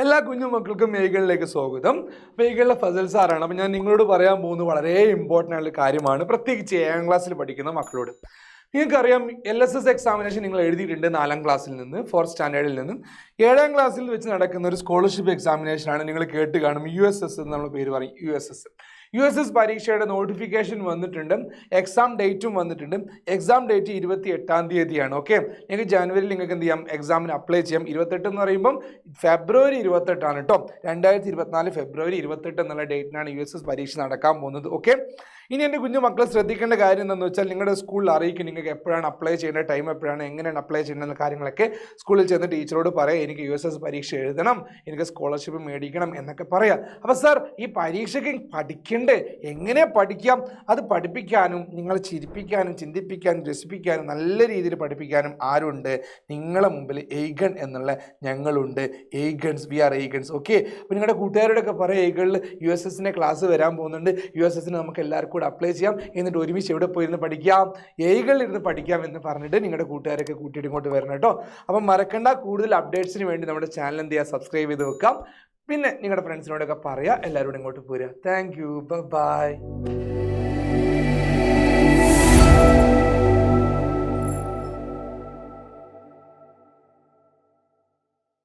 എല്ലാ കുഞ്ഞു മക്കൾക്കും മേഖലയിലേക്ക് സ്വാഗതം. മേഖലയിലെ ഫസൽ സാറാണ്. അപ്പം ഞാൻ നിങ്ങളോട് പറയാൻ പോകുന്നത് വളരെ ഇമ്പോർട്ടൻ്റ് ആയിട്ടുള്ള കാര്യമാണ്, പ്രത്യേകിച്ച് 7ാം ക്ലാസ്സിൽ പഠിക്കുന്ന മക്കളോട്. നിങ്ങൾക്കറിയാം, LSS എക്സാമിനേഷൻ നിങ്ങൾ എഴുതിയിട്ടുണ്ട് 4ാം ക്ലാസ്സിൽ നിന്ന്, 4th സ്റ്റാൻഡേർഡിൽ നിന്നും. 7ാം ക്ലാസ്സിൽ വെച്ച് നടക്കുന്ന ഒരു സ്കോളർഷിപ്പ് എക്സാമിനേഷനാണ്. നിങ്ങൾ കേട്ട് കാണും, USS എന്ന് നമ്മൾ പേര് പറയും. USS പരീക്ഷയുടെ നോട്ടിഫിക്കേഷൻ വന്നിട്ടുണ്ട്, എക്സാം ഡേറ്റും വന്നിട്ടുണ്ട്. എക്സാം ഡേറ്റ് 28ാം തീയതിയാണ്. ഓക്കെ, നിങ്ങൾക്ക് ജനുവരിയിൽ നിങ്ങൾക്ക് എന്ത് ചെയ്യാം, എക്സാമിന് അപ്ലൈ ചെയ്യാം. 28 എന്ന് പറയുമ്പം ഫെബ്രുവരി 28 കേട്ടോ. 2024 ഫെബ്രുവരി 28 എന്നുള്ള ഡേറ്റിനാണ് USS പരീക്ഷ നടക്കാൻ പോകുന്നത്. ഓക്കെ, ഇനി എൻ്റെ കുഞ്ഞു മക്കൾ ശ്രദ്ധിക്കേണ്ട കാര്യം എന്താണെന്ന് വെച്ചാൽ, നിങ്ങളുടെ സ്കൂളിൽ അറിയിക്കും നിങ്ങൾക്ക് എപ്പോഴാണ് അപ്ലൈ ചെയ്യേണ്ട, ടൈം എപ്പോഴാണ്, എങ്ങനെയാണ് അപ്ലൈ ചെയ്യേണ്ട കാര്യങ്ങളൊക്കെ സ്കൂളിൽ ചെന്ന് ടീച്ചറോട് പറയാം. എനിക്ക് USS പരീക്ഷ എഴുതണം, എനിക്ക് സ്കോളർഷിപ്പ് മേടിക്കണം എന്നൊക്കെ പറയാം. അപ്പോൾ സാർ, ഈ പരീക്ഷയ്ക്ക് പഠിക്കണ്ടേ, എങ്ങനെ പഠിക്കാം? അത് പഠിപ്പിക്കാനും നിങ്ങളെ ചിരിപ്പിക്കാനും ചിന്തിപ്പിക്കാനും രസിപ്പിക്കാനും നല്ല രീതിയിൽ പഠിപ്പിക്കാനും ആരുണ്ട്? നിങ്ങളെ മുമ്പിൽ എയ്ഗൺ എന്നുള്ള ഞങ്ങളുണ്ട്. എയ്ഗൺസ്, വി ആർ എയ്ഗൺസ്. ഓക്കെ, അപ്പോൾ നിങ്ങളുടെ കൂട്ടുകാരോടൊക്കെ പറയാം, എയ്ഗണിൽ USSൻ്റെ ക്ലാസ് വരാൻ പോകുന്നുണ്ട്, USSന് നമുക്ക് എല്ലാവർക്കും കൂടെ അപ്ലൈ ചെയ്യാം, എന്നിട്ട് ഒരുമിച്ച് എവിടെ പോയിരുന്ന് പഠിക്കാം, എയ്കളിലിരുന്ന് പഠിക്കാം എന്ന് പറഞ്ഞിട്ട് നിങ്ങളുടെ കൂട്ടുകാരൊക്കെ കൂട്ടിയിട്ട് ഇങ്ങോട്ട് വരണം കേട്ടോ. അപ്പം മറക്കണ്ട, കൂടുതൽ അപ്ഡേറ്റ്സിന് വേണ്ടി നമ്മുടെ ചാനൽ എന്ത് ചെയ്യുക, സബ്സ്ക്രൈബ് ചെയ്ത് വെക്കാം. പിന്നെ നിങ്ങളുടെ ഫ്രണ്ട്സിനോടൊക്കെ പറയുക, എല്ലാവരോടും ഇങ്ങോട്ട് പോരുക. Thank you, by.